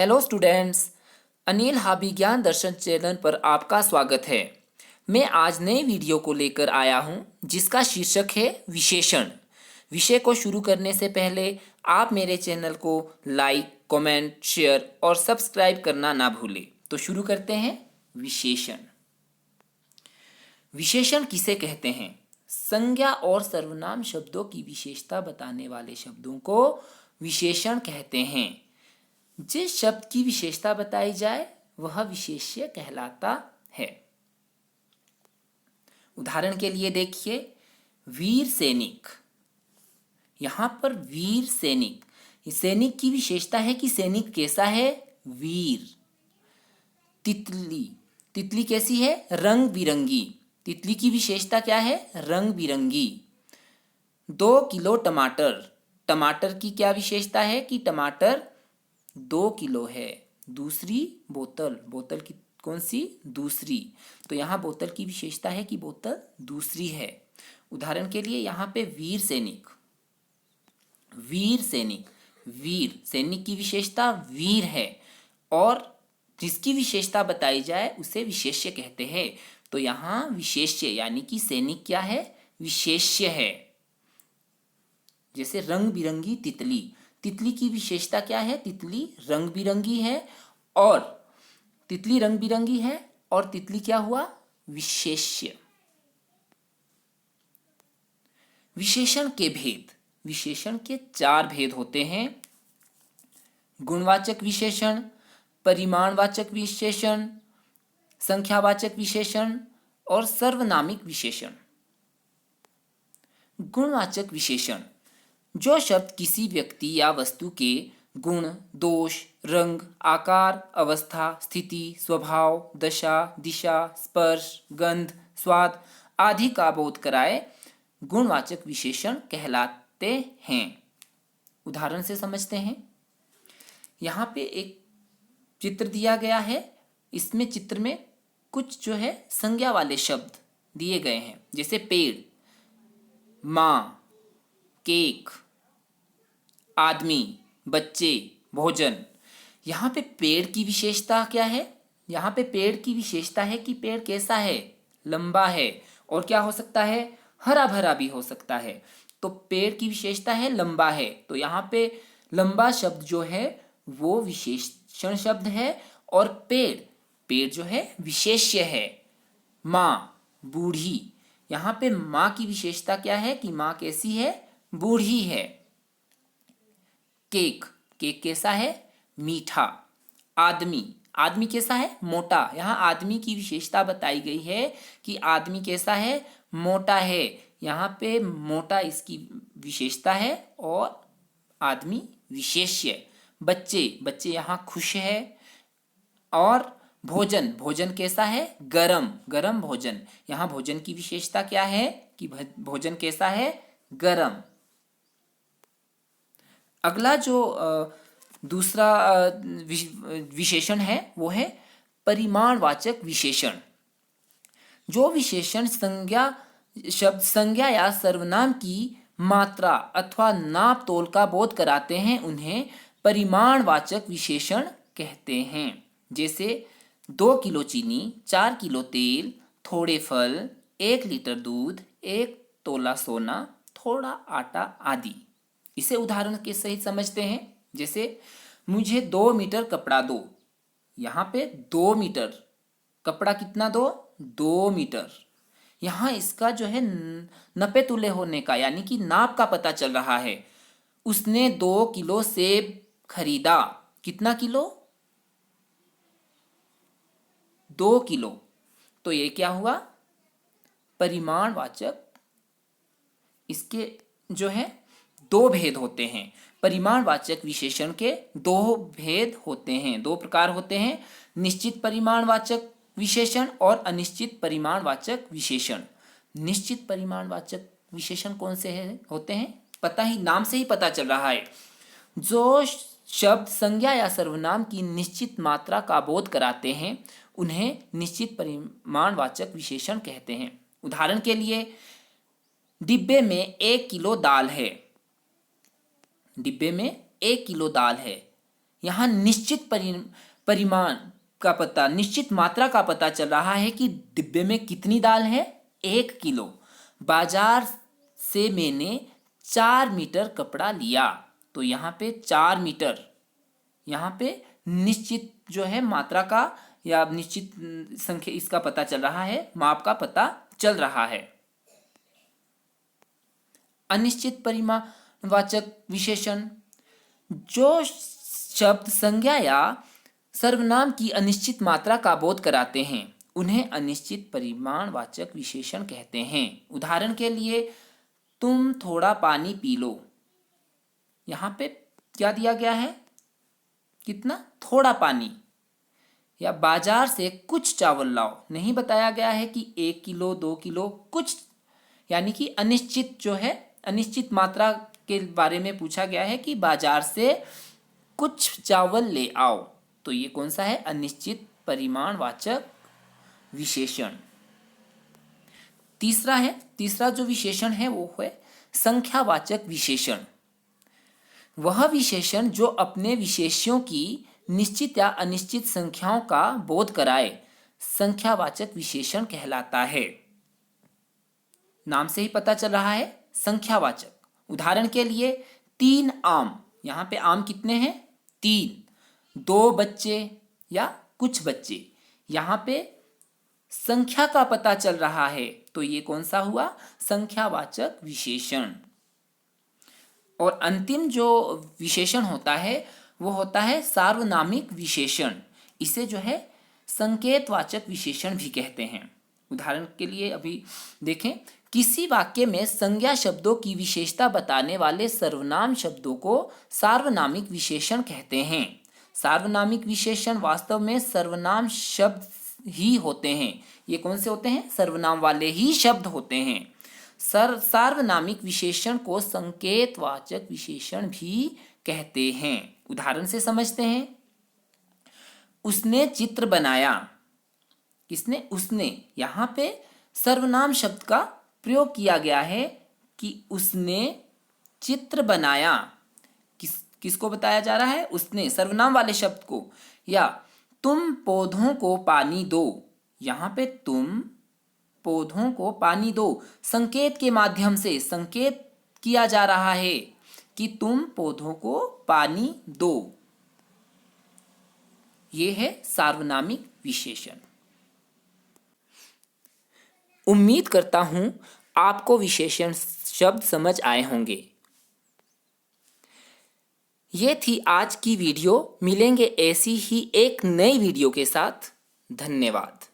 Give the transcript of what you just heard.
Hello students, Anil हाबी ज्ञान दर्शन channel पर आपका स्वागत है। मैं आज नए वीडियो को लेकर आया हूं जिसका शीर्षक है विशेषण। विषय को शुरू करने से पहले आप मेरे चैनल को लाइक, कमेंट, शेयर और सब्सक्राइब करना ना भूलें। तो शुरू करते हैं। विशेषण। विशेषण किसे कहते हैं? संज्ञा और सर्वनाम शब्दों की विशेषता बताने वाले शब्दों को विशेषण कहते हैं। जिस शब्द की विशेषता बताई जाए वह विशेष्य कहलाता है। उदाहरण के लिए देखिए, वीर सैनिक। यहां पर वीर सैनिक, सैनिक की विशेषता है कि सैनिक कैसा है? वीर। तितली, तितली कैसी है? रंग बिरंगी। तितली की विशेषता क्या है? रंग बिरंगी। 2 किलो टमाटर, टमाटर की क्या विशेषता है कि टमाटर 2 किलो है। दूसरी बोतल, बोतल की कौन सी? दूसरी। तो यहाँ बोतल की विशेषता है कि बोतल दूसरी है। उदाहरण के लिए यहाँ पे वीर सैनिक, वीर सैनिक, वीर सैनिक की विशेषता वीर है और जिसकी विशेषता बताई जाए उसे विशेष्य कहते हैं। तो यहाँ विशेष्य यानी कि सैनिक क्या है? विशेष्य है। जैसे रंग बिरंगी तितली, तितली की विशेषता क्या है? तितली रंग बिरंगी है और तितली रंग बिरंगी है और तितली क्या हुआ? विशेष्य। विशेषण के भेद। विशेषण के 4 भेद होते हैं। गुणवाचक विशेषण, परिमाणवाचक विशेषण, संख्यावाचक विशेषण और सर्वनामिक विशेषण। गुणवाचक विशेषण, जो शब्द किसी व्यक्ति या वस्तु के गुण, दोष, रंग, आकार, अवस्था, स्थिति, स्वभाव, दशा, दिशा, स्पर्श, गंध, स्वाद आदि का बोध कराए, गुणवाचक विशेषण कहलाते हैं। उदाहरण से समझते हैं। यहाँ पे एक चित्र दिया गया है। इसमें चित्र में कुछ जो है संज्ञा वाले शब्द दिए गए हैं, जैसे पेड़, माँ, केक, आदमी, बच्चे, भोजन। यहाँ पे पेड़ की विशेषता क्या है? यहाँ पे पेड़ की विशेषता है कि पेड़ कैसा है? लंबा है और क्या हो सकता है? हरा भरा भी हो सकता है। तो पेड़ की विशेषता है लंबा है। तो यहाँ पे लंबा शब्द जो है वो विशेषण शब्द है और पेड़, पेड़ जो है विशेष्य है। माँ, बूढ़ी, यहाँ पे माँ की विशेषता क्या है कि माँ कैसी है? बूढ़ी है। केक, केक कैसा है? मीठा। आदमी, आदमी कैसा है? मोटा। यहाँ आदमी की विशेषता बताई गई है कि आदमी कैसा है? मोटा है। यहाँ पे मोटा इसकी विशेषता है और आदमी विशेष्य। बच्चे, बच्चे यहाँ खुश है और भोजन, भोजन कैसा है? गरम, गरम भोजन। यहाँ भोजन की विशेषता क्या है कि भोजन कैसा है? गरम। अगला जो दूसरा विशेषण है वो है परिमाणवाचक विशेषण। जो विशेषण संज्ञा शब्द, संज्ञा या सर्वनाम की मात्रा अथवा नाप तोल का बोध कराते हैं उन्हें परिमाणवाचक विशेषण कहते हैं। जैसे 2 किलो चीनी, 4 किलो तेल, थोड़े फल, 1 लीटर दूध, 1 तोला सोना, थोड़ा आटा आदि। इसे उदाहरण के सहित समझते हैं। जैसे मुझे 2 मीटर कपड़ा दो। यहाँ पे 2 मीटर कपड़ा कितना दो? 2 मीटर। यहाँ इसका जो है नपे तुले होने का यानी कि नाप का पता चल रहा है। उसने 2 किलो सेब खरीदा। कितना किलो? 2 किलो। तो ये क्या हुआ? परिमाणवाचक। इसके जो है 2 भेद होते हैं। परिमाणवाचक विशेषण के 2 भेद होते हैं, 2 प्रकार होते हैं। निश्चित परिमाणवाचक विशेषण और अनिश्चित परिमाणवाचक विशेषण। निश्चित परिमाणवाचक विशेषण कौन से होते हैं? पता ही, नाम से ही पता चल रहा है। जो शब्द संज्ञा या सर्वनाम की निश्चित मात्रा का बोध कराते हैं उन्हें निश्चित परिमाणवाचक विशेषण कहते हैं। उदाहरण के लिए, डिब्बे में 1 किलो दाल है। डिब्बे में 1 किलो दाल है। यहाँ निश्चित परिमाण का पता, निश्चित मात्रा का पता चल रहा है कि डिब्बे में कितनी दाल है, 1 किलो। बाजार से मैंने 4 मीटर कपड़ा लिया, तो यहाँ पे 4 मीटर, यहाँ पे निश्चित जो है मात्रा का या निश्चित संख्या इसका पता चल रहा है, माप का पता चल रहा है। अनिश्चित परिमाणवाचक विशेषण, जो शब्द संज्ञा या सर्वनाम की अनिश्चित मात्रा का बोध कराते हैं उन्हें अनिश्चित परिमाणवाचक विशेषण कहते हैं। उदाहरण के लिए, तुम थोड़ा पानी पी लो, यहाँ पे क्या दिया गया है, कितना, थोड़ा पानी। या बाजार से कुछ चावल लाओ, नहीं बताया गया है कि 1 किलो 2 किलो, कुछ, यानी कि अनिश्चित जो है, अनिश्चित मात्रा के बारे में पूछा गया है कि बाजार से कुछ चावल ले आओ, तो ये कौन सा है, अनिश्चित परिमाणवाचक विशेषण। तीसरा जो विशेषण है वो है संख्यावाचक विशेषण। वह विशेषण जो अपने विशेष्यों की निश्चित या अनिश्चित संख्याओं का बोध कराए संख्यावाचक विशेषण कहलाता है। नाम से ही पता चल रहा है, संख्यावाचक। उदाहरण के लिए, 3 आम, यहाँ पे आम कितने हैं, 3। 2 बच्चे या कुछ बच्चे, यहाँ पे संख्या का पता चल रहा है, तो ये कौन सा हुआ, संख्यावाचक विशेषण। और अंतिम जो विशेषण होता है वो होता है सार्वनामिक विशेषण। इसे जो है संकेतवाचक विशेषण भी कहते हैं। उदाहरण के लिए अभी देखें, किसी वाक्य में संज्ञा शब्दों की विशेषता बताने वाले सर्वनाम शब्दों को सार्वनामिक विशेषण कहते हैं। सार्वनामिक विशेषण वास्तव में सर्वनाम शब्द ही होते हैं। ये कौन से होते हैं, सर्वनाम वाले ही शब्द होते हैं। सार्वनामिक विशेषण को संकेतवाचक विशेषण भी कहते हैं। उदाहरण से समझते हैं, उसने चित्र बनाया, किसने, उसने, यहाँ पे सर्वनाम शब्द का प्रयोग किया गया है कि उसने चित्र बनाया। किसको बताया जा रहा है, उसने, सर्वनाम वाले शब्द को। या तुम पौधों को पानी दो, यहाँ पे तुम पौधों को पानी दो, संकेत के माध्यम से संकेत किया जा रहा है कि तुम पौधों को पानी दो। ये है सार्वनामिक विशेषण। उम्मीद करता हूं आपको विशेषण शब्द समझ आए होंगे। ये थी आज की वीडियो। मिलेंगे ऐसी ही एक नई वीडियो के साथ। धन्यवाद।